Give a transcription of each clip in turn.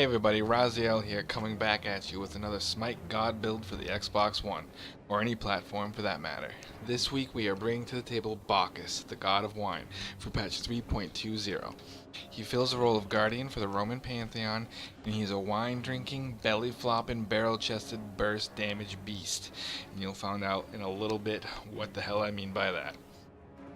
everybody, Raziel here, coming back at you with another Smite God build for the Xbox One, or any platform for that matter. This week we are bringing to the table Bacchus, the God of Wine, for patch 3.20. He fills the role of Guardian for the Roman Pantheon, and he's a wine-drinking, belly-flopping, barrel-chested, burst damage beast, and you'll find out in a little bit what the hell I mean by that.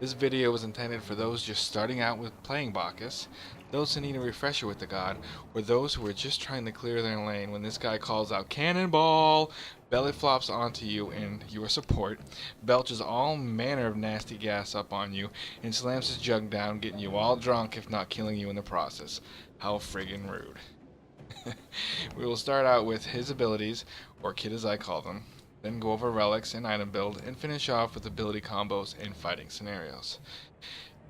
This video was intended for those just starting out with playing Bacchus, those who need a refresher with the god, or those who are just trying to clear their lane when this guy calls out cannonball, belly flops onto you and your support, belches all manner of nasty gas up on you, and slams his jug down, getting you all drunk if not killing you in the process. How friggin' rude. We will start out with his abilities, or kit as I call them, then go over relics and item build, and finish off with ability combos and fighting scenarios.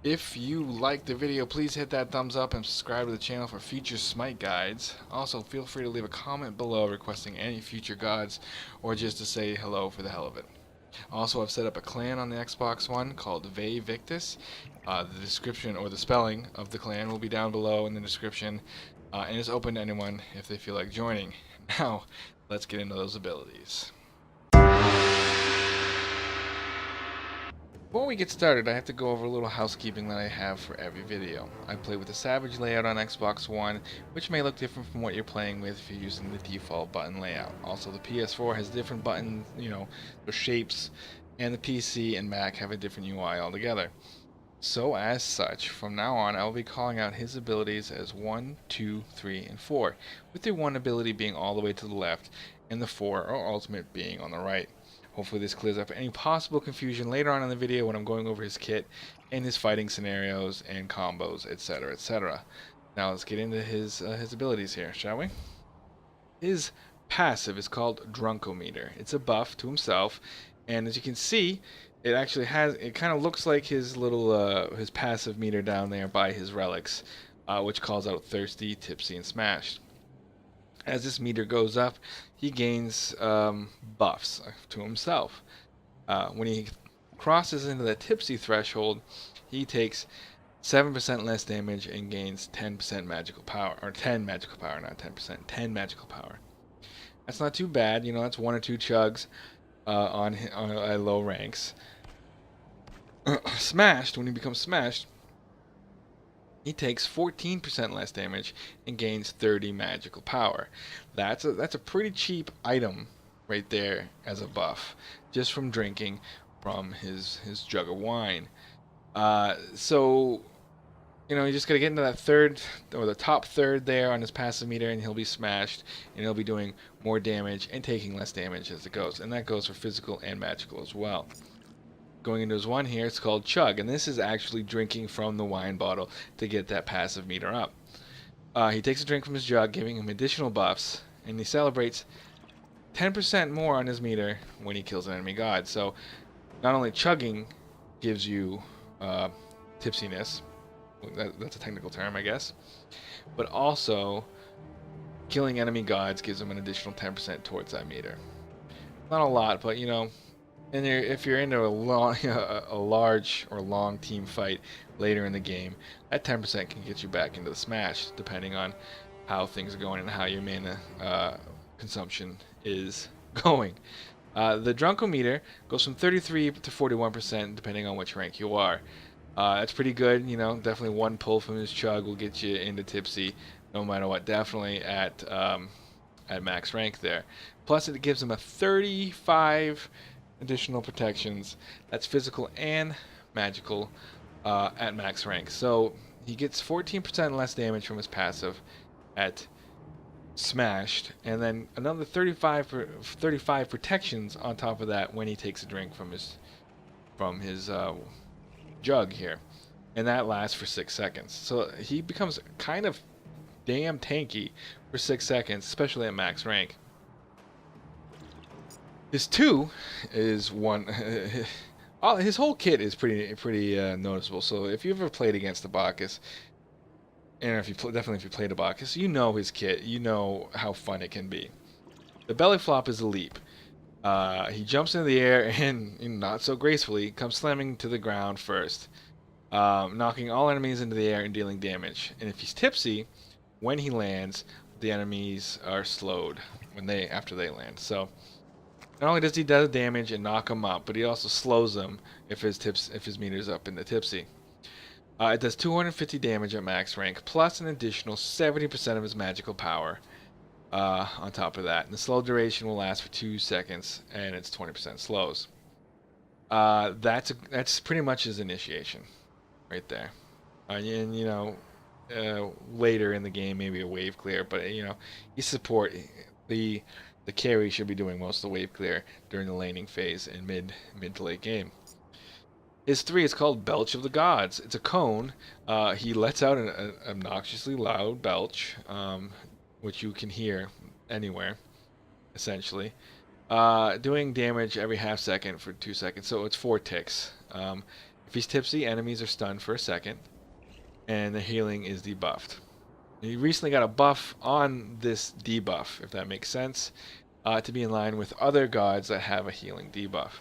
If you liked the video, please hit that thumbs up and subscribe to the channel for future Smite guides. Also, feel free to leave a comment below requesting any future gods, or just to say hello for the hell of it. Also, I've set up a clan on the Xbox One called Victis. The description, or the spelling of the clan, will be down below in the description, and it's open to anyone if they feel like joining. Now, let's get into those abilities. Before we get started, I have to go over a little housekeeping that I have for every video. I play with the Savage layout on Xbox One, which may look different from what you're playing with if you're using the default button layout. Also, the PS4 has different buttons, the shapes, and the PC and Mac have a different UI altogether. So as such, from now on, I will be calling out his abilities as 1, 2, 3, and 4, with the 1 ability being all the way to the left, and the 4 or ultimate being on the right. Hopefully this clears up any possible confusion later on in the video when I'm going over his kit and his fighting scenarios and combos, etc., etc. Now let's get into his abilities here, shall we? His passive is called Drunkometer. It's a buff to himself, and as you can see, it actually has, it kind of looks like his little his passive meter down there by his relics, which calls out thirsty, tipsy, and smashed. As this meter goes up, he gains buffs to himself. When he crosses into the tipsy threshold, he takes 7% less damage and gains 10% magical power, or 10 magical power, not 10%, 10 magical power. That's not too bad, that's 1 or 2 chugs on low ranks. Smashed, when he becomes smashed, he takes 14% less damage and gains 30 magical power. That's a pretty cheap item right there as a buff, just from drinking from his jug of wine. So you just gotta get into that third, or the top third there on his passive meter, and he'll be smashed, and he'll be doing more damage and taking less damage as it goes, and that goes for physical and magical as well. Going into his one here, it's called Chug, and this is actually drinking from the wine bottle to get that passive meter up. He takes a drink from his jug, giving him additional buffs, and he celebrates 10% more on his meter when he kills an enemy god. So not only chugging gives you tipsiness, that's a technical term I guess, but also killing enemy gods gives him an additional 10% towards that meter. Not a lot, but and if you're into a large or long team fight later in the game, that 10% can get you back into the smash, depending on how things are going and how your mana consumption is going. The Drunkometer goes from 33 to 41%, depending on which rank you are. That's pretty good, definitely 1 pull from his chug will get you into tipsy, no matter what, definitely at max rank there. Plus it gives him a 35 additional protections, that's physical and magical, at max rank. So he gets 14% less damage from his passive at smashed, and then another 35 protections on top of that when he takes a drink from his jug here, and that lasts for 6 seconds. So he becomes kind of damn tanky for 6 seconds, especially at max rank. His 2 is one. His whole kit is pretty noticeable. So if you've ever played against the Bacchus, and if you played a Bacchus, you know his kit. You know how fun it can be. The belly flop is a leap. He jumps into the air and, not so gracefully, comes slamming to the ground first, knocking all enemies into the air and dealing damage. And if he's tipsy, when he lands, the enemies are slowed after they land. So not only does he do damage and knock them up, but he also slows them if his meter's up in the tipsy. It does 250 damage at max rank, plus an additional 70% of his magical power on top of that. And the slow duration will last for 2 seconds, and it's 20% slows. That's pretty much his initiation, right there. And you know, later in the game, maybe a wave clear, but you know, the the carry should be doing most of the wave clear during the laning phase in mid to late game. His 3 is called Belch of the Gods. It's a cone. He lets out an obnoxiously loud belch, which you can hear anywhere, essentially. Doing damage every half second for 2 seconds, so it's 4 ticks. If he's tipsy, enemies are stunned for a second, and the healing is debuffed. He recently got a buff on this debuff, if that makes sense, to be in line with other gods that have a healing debuff.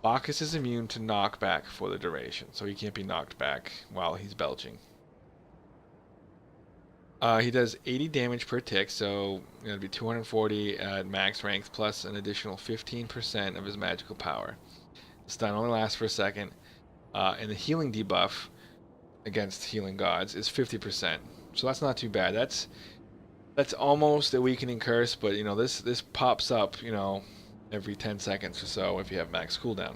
Bacchus is immune to knockback for the duration, so he can't be knocked back while he's belching. He does 80 damage per tick, so it'll be 240 at max ranks, plus an additional 15% of his magical power. The stun only lasts for a second, and the healing debuff against healing gods is 50%. So that's not too bad. That's almost a weakening curse, but you know this pops up, you know, every 10 seconds or so if you have max cooldown.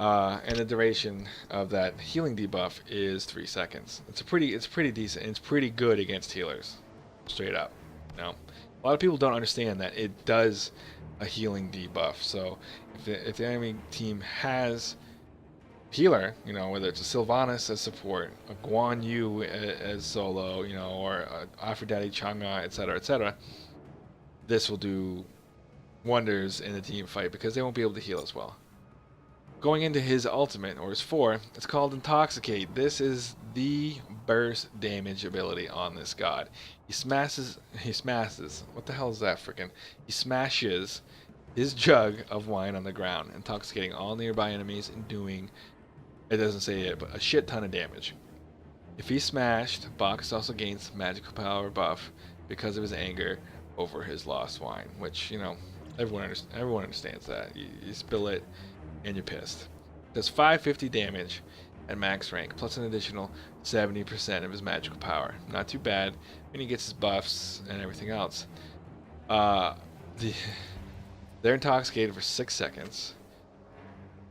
And the duration of that healing debuff is 3 seconds. It's pretty decent. And it's pretty good against healers, straight up. You know, a lot of people don't understand that it does a healing debuff. So if the enemy team has healer, you know, whether it's a Sylvanas as support, a Guan Yu as solo, you know, or Aphrodite Chang'e, etc., this will do wonders in the team fight because they won't be able to heal as well. Going into his ultimate, or his 4, it's called Intoxicate. This is the burst damage ability on this god. He smashes, what the hell is that freaking? He smashes his jug of wine on the ground, intoxicating all nearby enemies and doing, it doesn't say it, but a shit ton of damage. If he's smashed, Bacchus also gains magical power buff because of his anger over his lost wine, which, you know, everyone understands that. You spill it, and you're pissed. Does 550 damage at max rank, plus an additional 70% of his magical power. Not too bad when he gets his buffs and everything else. They're intoxicated for 6 seconds,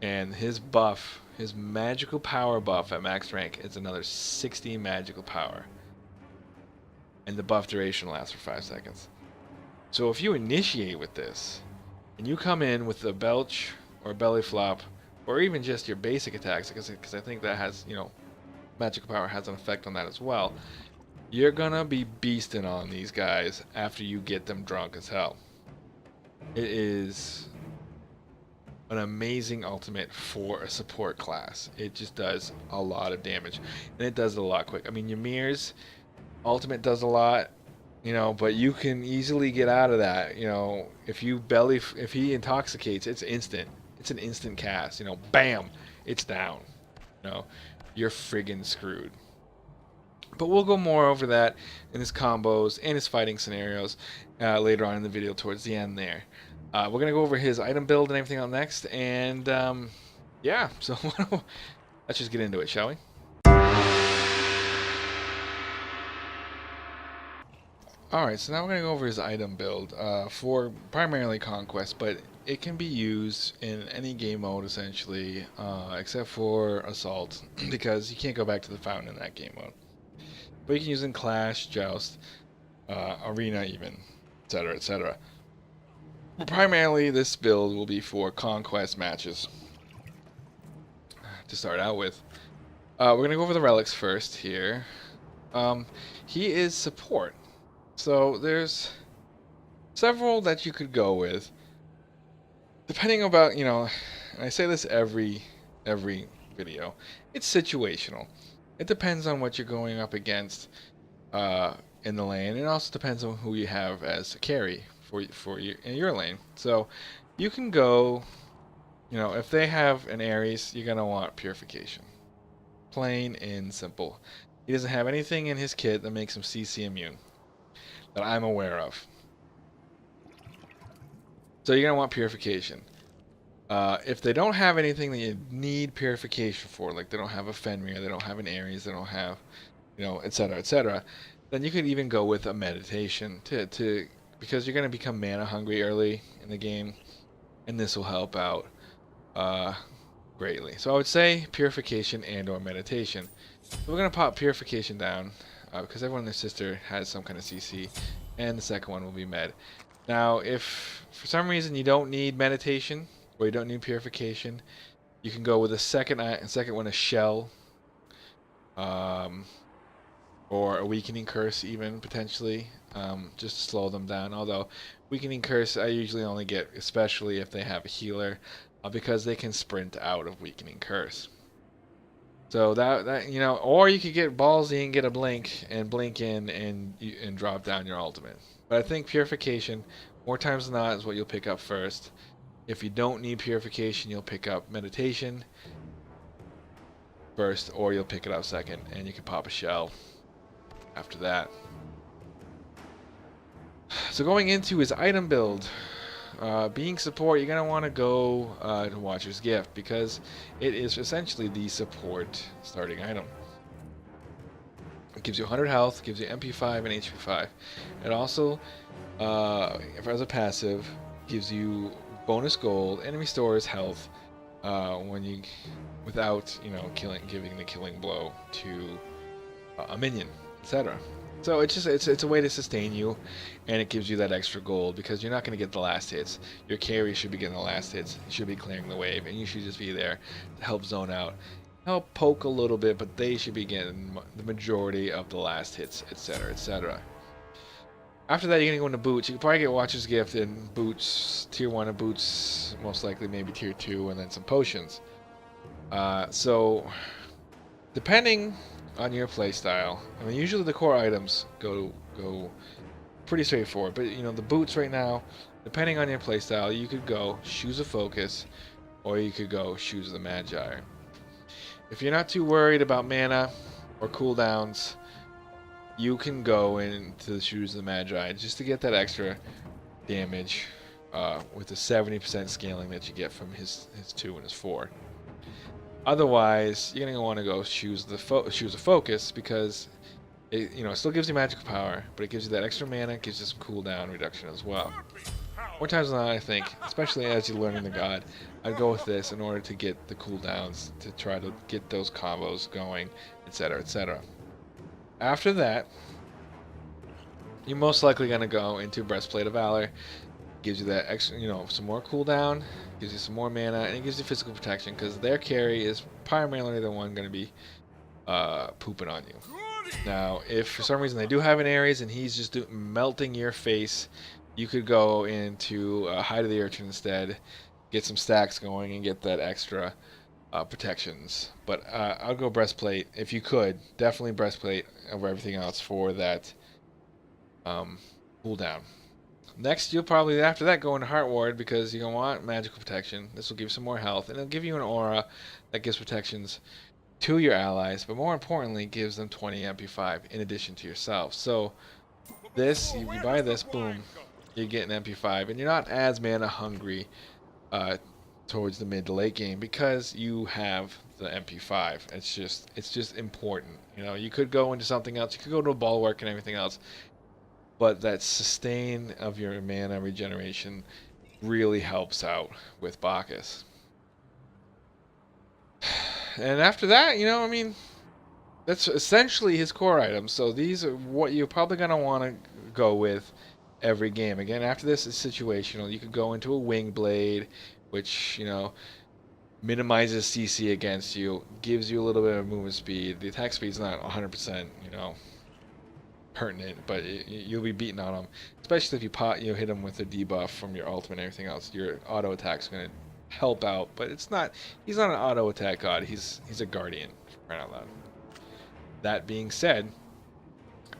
and his buff, his magical power buff at max rank, is another 60 magical power, and the buff duration lasts for 5 seconds. So if you initiate with this, and you come in with a belch or belly flop, or even just your basic attacks, because I think that has, you know, magical power has an effect on that as well, you're gonna be beasting on these guys after you get them drunk as hell. It is an amazing ultimate for a support class. It just does a lot of damage, and it does it a lot quick. I mean, Ymir's ultimate does a lot, you know, but you can easily get out of that. You know, if he intoxicates, it's instant. It's an instant cast. You know, bam, it's down. You know, you're friggin' screwed. But we'll go more over that in his combos and his fighting scenarios later on in the video towards the end there. We're going to go over his item build and everything else next. And yeah, so let's just get into it, shall we? Alright, so now we're going to go over his item build for primarily Conquest, but it can be used in any game mode essentially, except for Assault, because you can't go back to the fountain in that game mode. But you can use it in Clash, Joust, Arena even, etc., etc. But primarily this build will be for Conquest matches to start out with. We're going to go over the relics first here. He is support. So there's several that you could go with, depending about, you know, and I say this every video, it's situational. It depends on what you're going up against in the lane, and it also depends on who you have as a carry for you in your lane. So you can go, you know, if they have an Ares, you're gonna want Purification, plain and simple. He doesn't have anything in his kit that makes him CC immune that I'm aware of. So you're gonna want purification. If they don't have anything that you need purification for, like they don't have a Fenrir, they don't have an Ares, they don't have, etc., then you could even go with a meditation to because you're going to become mana hungry early in the game, and this will help out greatly. So I would say purification and or meditation. So we're going to pop purification down because everyone and their sister has some kind of CC, and the second one will be med. Now, if for some reason you don't need meditation or you don't need purification, you can go with a second one, a shell, or a weakening curse, even potentially, just to slow them down. Although weakening curse, I usually only get, especially if they have a healer, because they can sprint out of weakening curse. So that or you could get ballsy and get a blink in and drop down your ultimate. But I think purification, more times than not, is what you'll pick up first. If you don't need purification, you'll pick up meditation first, or you'll pick it up second, and you can pop a shell after that. So going into his item build, being support, you're going to want to go to Watcher's Gift because it is essentially the support starting item. It gives you 100 health, gives you MP5 and HP5. It also, as a passive, gives you bonus gold and restores health without giving the killing blow to a minion, etc. So it's a way to sustain you, and it gives you that extra gold because you're not going to get the last hits. Your carry should be getting the last hits. You should be clearing the wave, and you should just be there to help zone out, help poke a little bit, but they should be getting the majority of the last hits, etc., etc. After that, you're going to go into boots. You can probably get Watcher's Gift and boots, tier 1 of boots, most likely maybe tier 2, and then some potions. So, depending on your playstyle, I mean, usually the core items go pretty straightforward. But the boots right now, depending on your playstyle, you could go Shoes of Focus, or you could go Shoes of the Magi. If you're not too worried about mana or cooldowns, you can go into the Shoes of the Magi just to get that extra damage with the 70% scaling that you get from his 2 and his 4. Otherwise, you're going to want to go Shoes of Focus because it still gives you magical power, but it gives you that extra mana, it gives you some cooldown reduction as well. More times than not, I think, especially as you're learning the god, I'd go with this in order to get the cooldowns, to try to get those combos going, etc., etc. After that, you're most likely going to go into Breastplate of Valor. Gives you that extra, some more cooldown, gives you some more mana, and it gives you physical protection because their carry is primarily the one going to be pooping on you. Now, if for some reason they do have an Ares and he's just melting your face, you could go into Hide of the Urchin instead, get some stacks going, and get that extra protections. But I'll go Breastplate if you could. Definitely Breastplate over everything else for that cooldown. Next, you'll probably, after that, go into Heart Ward because you're going to want magical protection. This will give you some more health, and it'll give you an aura that gives protections to your allies, but more importantly, gives them 20 MP5 in addition to yourself. So, this, you buy this, boom, you get an MP5, and you're not as mana hungry towards the mid to late game because you have the MP5. It's just important. You could go into something else. You could go to a Bulwark and everything else. But that sustain of your mana regeneration really helps out with Bacchus. And after that, that's essentially his core items. So these are what you're probably going to want to go with every game. Again, after this is situational. You could go into a Wing Blade, which, minimizes CC against you, gives you a little bit of movement speed. The attack speed's not 100%, pertinent, but you'll be beating on him, especially if you hit him with a debuff from your ultimate and everything else. Your auto attack's going to help out, but he's not an auto attack god. He's a guardian, for crying out loud. That being said,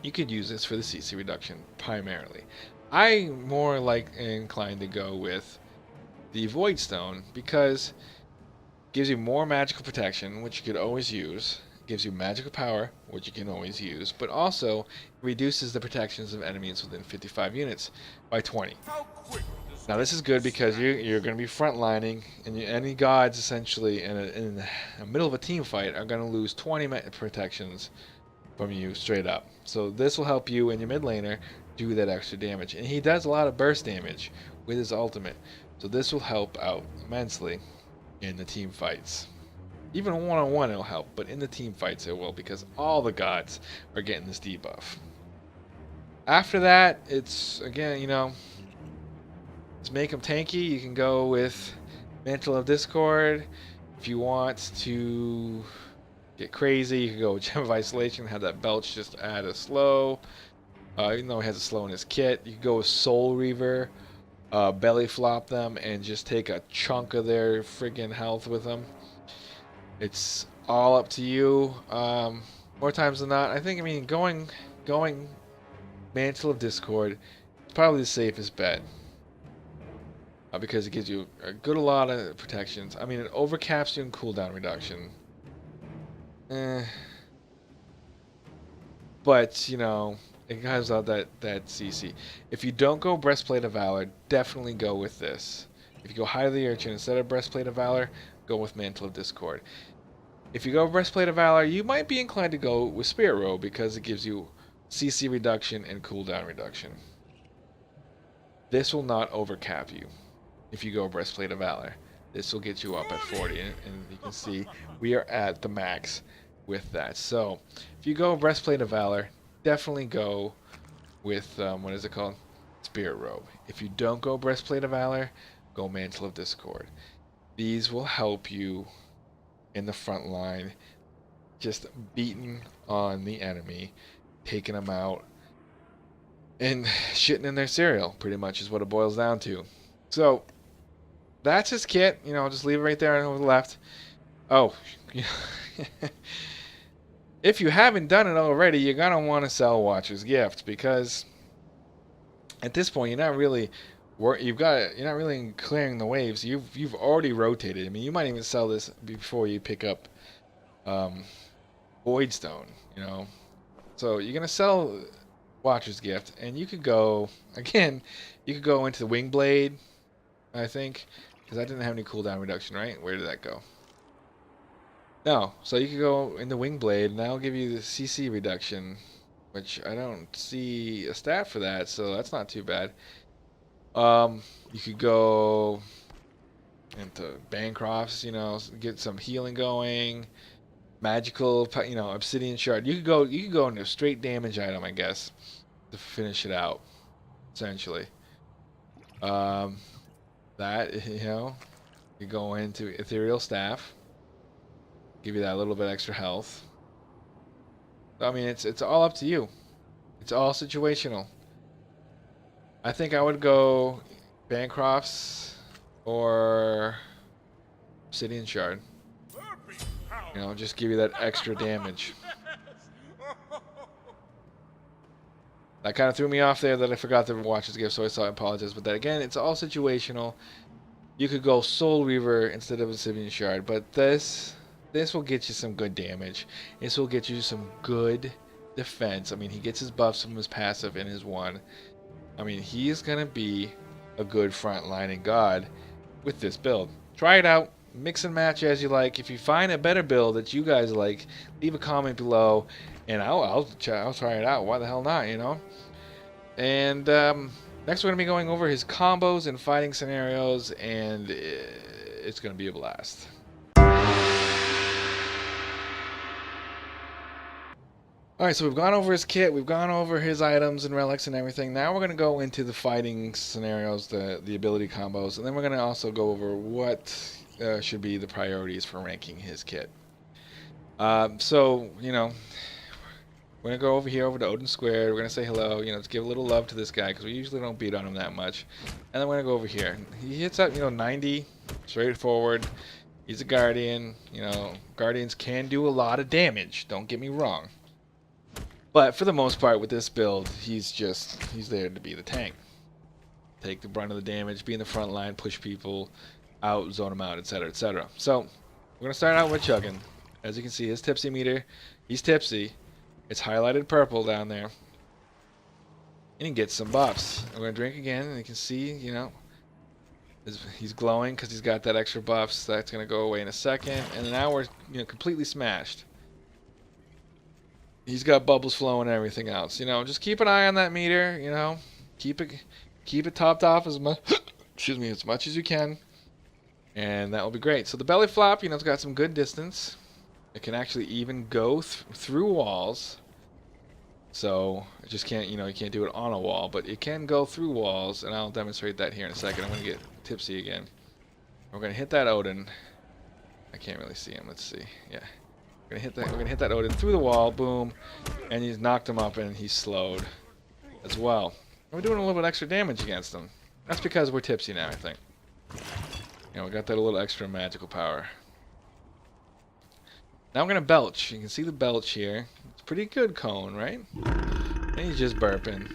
you could use this for the CC reduction primarily. I'm more inclined to go with the Void Stone because it gives you more magical protection, which you could always use. gives you magical power, which you can always use, but also reduces the protections of enemies within 55 units by 20. Now this is good because you're going to be frontlining, and any gods essentially in the middle of a team fight are going to lose 20 protections from you straight up. So this will help you and your mid laner do that extra damage. And he does a lot of burst damage with his ultimate. So this will help out immensely in the team fights. Even one-on-one it'll help, but in the team fights it will, because all the gods are getting this debuff. After that, it's, again, you know, to make him tanky, you can go with Mantle of Discord. If you want to get crazy, you can go with Gem of Isolation, have that Belch just add a slow. Even though he has a slow in his kit, you can go with Soul Reaver, belly flop them, and just take a chunk of their friggin' health with them. It's all up to you. More times than not, I mean, going Mantle of Discord is probably the safest bet. Because it gives you a lot of protections. I mean, it overcaps you in cooldown reduction. But, you know, it has out that CC. If you don't go Breastplate of Valor, definitely go with this. If you go Hide of the Urchin instead of Breastplate of Valor, go with Mantle of Discord. If you go Breastplate of Valor, you might be inclined to go with Spirit Robe because it gives you CC reduction and cooldown reduction. This will not overcap you if you go Breastplate of Valor. This will get you up at 40, and you can see we are at the max with that. So if you go Breastplate of Valor, definitely go with, what is it called? Spirit Robe. If you don't go Breastplate of Valor, go Mantle of Discord. These will help you in the front line, just beating on the enemy, taking them out, and shitting in their cereal, pretty much is what it boils down to. So that's his kit. You know, just leave it right there on the left. Oh, if you haven't done it already, you're gonna want to sell Watcher's Gift, because at this point you're not really clearing the waves. You've already rotated. I mean, you might even sell this before you pick up Voidstone, you know. So you're gonna sell Watcher's Gift, and you could go again. You could go into the Wingblade, I think, because that didn't have any cooldown reduction, right? Where did that go? No, so you could go in the Wingblade, and that'll give you the CC reduction, which I don't see a stat for that, so that's not too bad. You could go into Bancrofts, you know, get some healing going. Magical, you know, Obsidian Shard. You could go into a straight damage item, I guess, to finish it out, essentially. That, you know, you go into Ethereal Staff, give you that little bit extra health. I mean, it's all up to you. It's all situational. I think I would go Bancrofts or Obsidian Shard. You know, just give you that extra damage. That kind of threw me off there that I forgot to watch this gift, so I apologize. But that, again, it's all situational. You could go Soul Reaver instead of Obsidian Shard, but this will get you some good damage. This will get you some good defense. I mean, he gets his buffs from his passive in his one. I mean, he's going to be a good frontlining god with this build. Try it out. Mix and match as you like. If you find a better build that you guys like, leave a comment below, and I'll try it out. Why the hell not, you know? And next we're going to be going over his combos and fighting scenarios, and it's going to be a blast. Alright, so we've gone over his kit, we've gone over his items and relics and everything. Now we're going to go into the fighting scenarios, the ability combos, and then we're going to also go over what should be the priorities for ranking his kit. So, you know, we're going to go over here over to Odin Squared. We're going to say hello, you know, let's give a little love to this guy because we usually don't beat on him that much. And then we're going to go over here. He hits up, you know, 90, straightforward. He's a Guardian. You know, Guardians can do a lot of damage, don't get me wrong. But for the most part with this build, he's there to be the tank. Take the brunt of the damage, be in the front line, push people out, zone them out, etc., etc. So, we're going to start out with chugging. As you can see, his tipsy meter, he's tipsy. It's highlighted purple down there. And he gets some buffs. I'm going to drink again, and you can see, you know, he's glowing because he's got that extra buff. So that's going to go away in a second. And now we're, you know, completely smashed. He's got bubbles flowing and everything else. You know, just keep an eye on that meter. You know, keep it topped off as much, excuse me, as much as you can, and that will be great. So the belly flop, you know, it's got some good distance. It can actually even go through walls. So it just can't, you know, you can't do it on a wall, but it can go through walls, and I'll demonstrate that here in a second. I'm going to get tipsy again. We're going to hit that Odin. I can't really see him. Let's see. Yeah. We're gonna hit that Odin through the wall, boom, and he's knocked him up and he's slowed as well. And we're doing a little bit extra damage against him. That's because we're tipsy now, I think. You know, we got that a little extra magical power. Now I'm gonna belch. You can see the belch here. It's a pretty good cone, right? And he's just burping.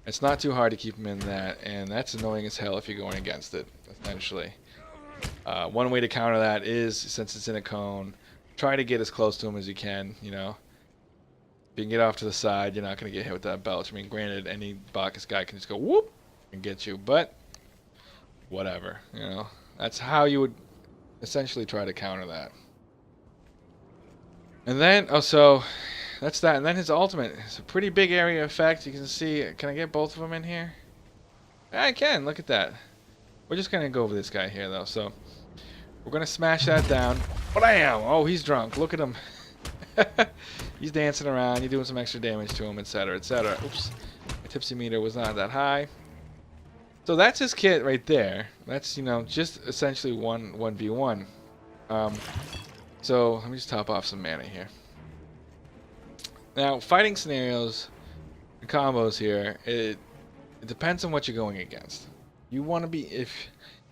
It's not too hard to keep him in that, and that's annoying as hell if you're going against it, essentially. One way to counter that is, since it's in a cone, try to get as close to him as you can, you know. If you can get off to the side, you're not going to get hit with that belch. I mean, granted, any Bacchus guy can just go whoop and get you, but whatever, you know. That's how you would essentially try to counter that. And then, oh, so that's that. And then his ultimate. It's a pretty big area effect. You can see, can I get both of them in here? I can, look at that. We're just going to go over this guy here, though, so we're going to smash that down. Bam! Oh, he's drunk. Look at him. He's dancing around. You're doing some extra damage to him, etc., etc. Oops. My tipsy meter was not that high. So that's his kit right there. That's, you know, just essentially 1v1. So let me just top off some mana here. Now, fighting scenarios and combos here, it depends on what you're going against. You want to be, if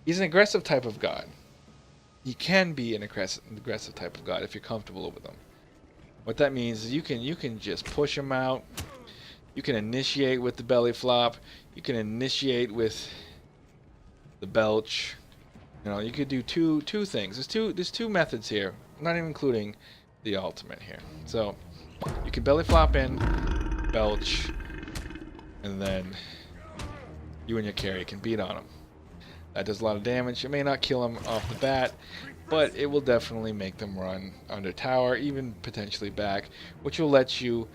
he's an aggressive type of god, he can be an aggressive type of god if you're comfortable with him. What that means is you can just push him out. You can initiate with the belly flop. You can initiate with the belch. You know, you could do two things. There's two methods here, not even including the ultimate here. So you can belly flop in, belch, and then you and your carry can beat on him. That does a lot of damage. It may not kill him off the bat, but it will definitely make them run under tower, even potentially back, which will let you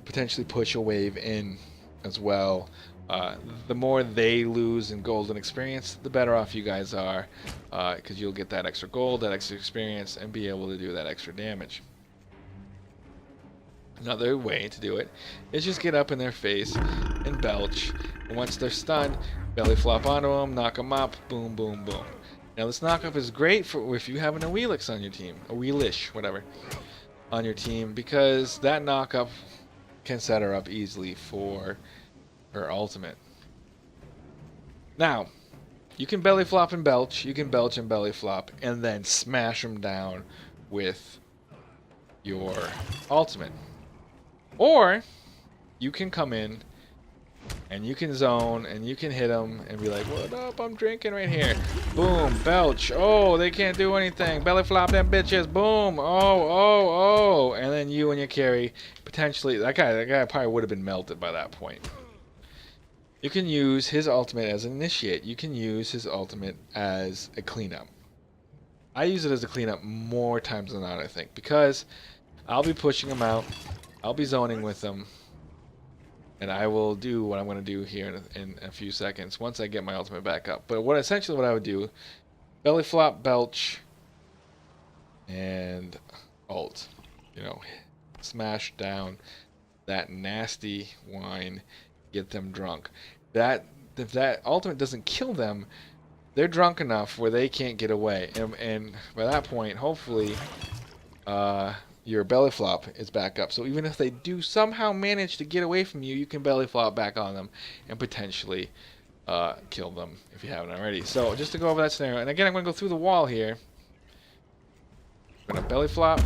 potentially push a wave in as well. The more they lose in golden experience, the better off you guys are, because you'll get that extra gold, that extra experience, and be able to do that extra damage. Another way to do it is just get up in their face and belch. And once they're stunned, belly flop onto them, knock them up, boom, boom, boom. Now this knockup is great for if you have an Awelix on your team, a Wheelish, whatever, on your team, because that knockup can set her up easily for her ultimate. Now, you can belly flop and belch, you can belch and belly flop, and then smash them down with your ultimate. Or you can come in and you can zone and you can hit them and be like, what up, I'm drinking right here. Boom, belch. Oh, they can't do anything. Belly flop them bitches. Boom. Oh. And then you and your carry, potentially, that guy probably would have been melted by that point. You can use his ultimate as an initiate. You can use his ultimate as a cleanup. I use it as a cleanup more times than not, I think, because I'll be pushing him out. I'll be zoning with them, and I will do what I'm going to do here in a few seconds once I get my ultimate back up. But essentially what I would do, belly flop, belch, and ult. You know, smash down that nasty wine, get them drunk. If that ultimate doesn't kill them, they're drunk enough where they can't get away, and by that point, hopefully, your belly flop is back up. So even if they do somehow manage to get away from you, you can belly flop back on them and potentially kill them if you haven't already. So just to go over that scenario, and again, I'm going to go through the wall here. I'm going to belly flop,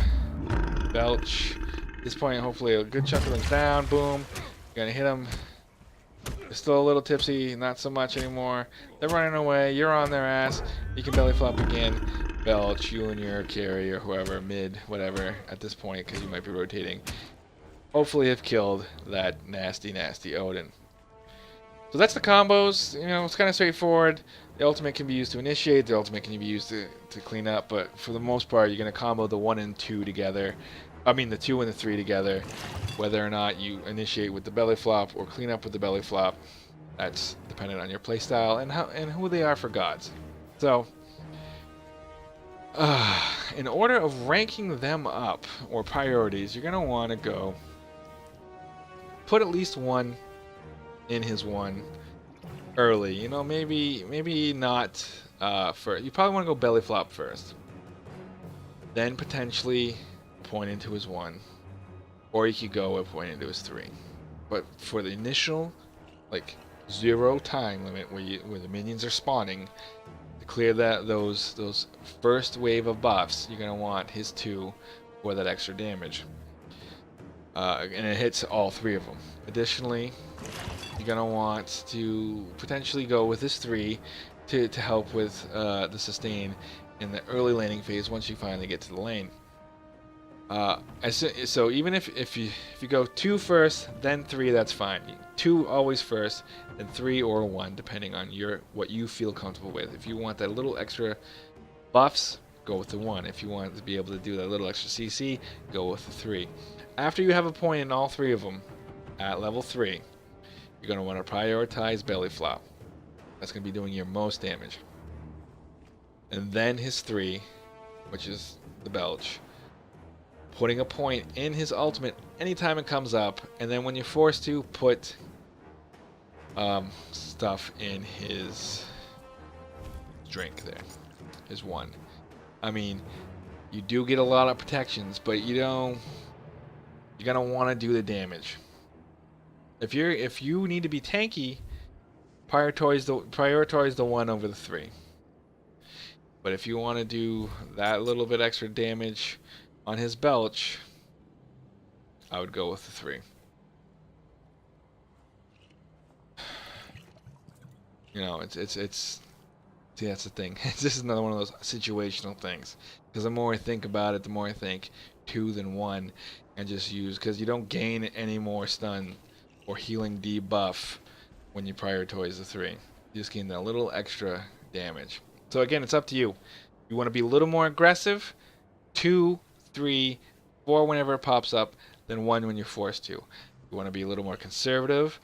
belch. At this point, hopefully a good chunk of them's down. Boom. Going to hit them. They're still a little tipsy, not so much anymore. They're running away. You're on their ass. You can belly flop again. Belch, you and your carry or whoever, mid, whatever, at this point, because you might be rotating, hopefully have killed that nasty, nasty Odin. So that's the combos. You know, it's kind of straightforward. The ultimate can be used to initiate, the ultimate can be used to clean up, but for the most part, you're going to combo the 1 and 2 together. I mean, the 2 and the 3 together. Whether or not you initiate with the belly flop or clean up with the belly flop, that's dependent on your playstyle and who they are for gods. So, in order of ranking them up, or priorities, you're going to want to go put at least one in his 1 early. You know, maybe not first. You probably want to go belly flop first. Then potentially point into his 1. Or you could go a point into his 3. But for the initial, like, 0 time limit where the minions are spawning, to clear those first wave of buffs, you're gonna want his 2 for that extra damage. And it hits all 3 of them. Additionally, you're gonna want to potentially go with his 3 to help with the sustain in the early laning phase once you finally get to the lane. So even if you go 2 first, then 3, that's fine. 2 always first, and 3 or 1 depending on what you feel comfortable with. If you want that little extra buffs, go with the 1. If you want to be able to do that little extra CC, go with the 3. After you have a point in all 3 of them at level 3, you're going to want to prioritize belly flop. That's going to be doing your most damage. And then his 3, which is the belch. Putting a point in his ultimate anytime it comes up, and then when you're forced to, put stuff in his drink there, his 1. I mean, you do get a lot of protections, but you're gonna want to do the damage. If you need to be tanky, prioritize the 1 over the 3. But if you want to do that little bit extra damage on his belch, I would go with the 3. You know, see, that's the thing. This is another one of those situational things. Because the more I think about it, the more I think 2 than 1, and just use, because you don't gain any more stun or healing debuff when you prioritize the 3. You just gain that little extra damage. So again, it's up to you. You want to be a little more aggressive, 2, 3, 4 whenever it pops up, then 1 when you're forced to. You want to be a little more conservative,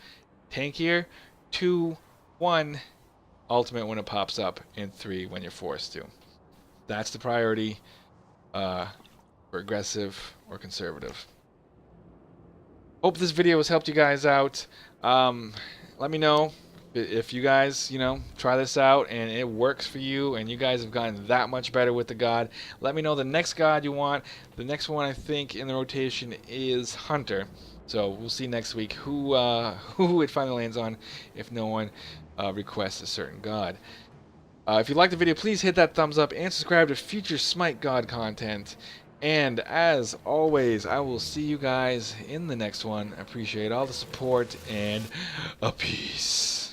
tankier, 2, 1, ultimate when it pops up, and 3 when you're forced to. That's the priority for aggressive or conservative. Hope this video has helped you guys out. Let me know if you guys, try this out and it works for you and you guys have gotten that much better with the god. Let me know the next god you want. The next one I think in the rotation is Hunter. So we'll see next week who it finally lands on if no one requests a certain god. If you liked the video, please hit that thumbs up and subscribe to future Smite God content. And as always, I will see you guys in the next one. I appreciate all the support and a peace.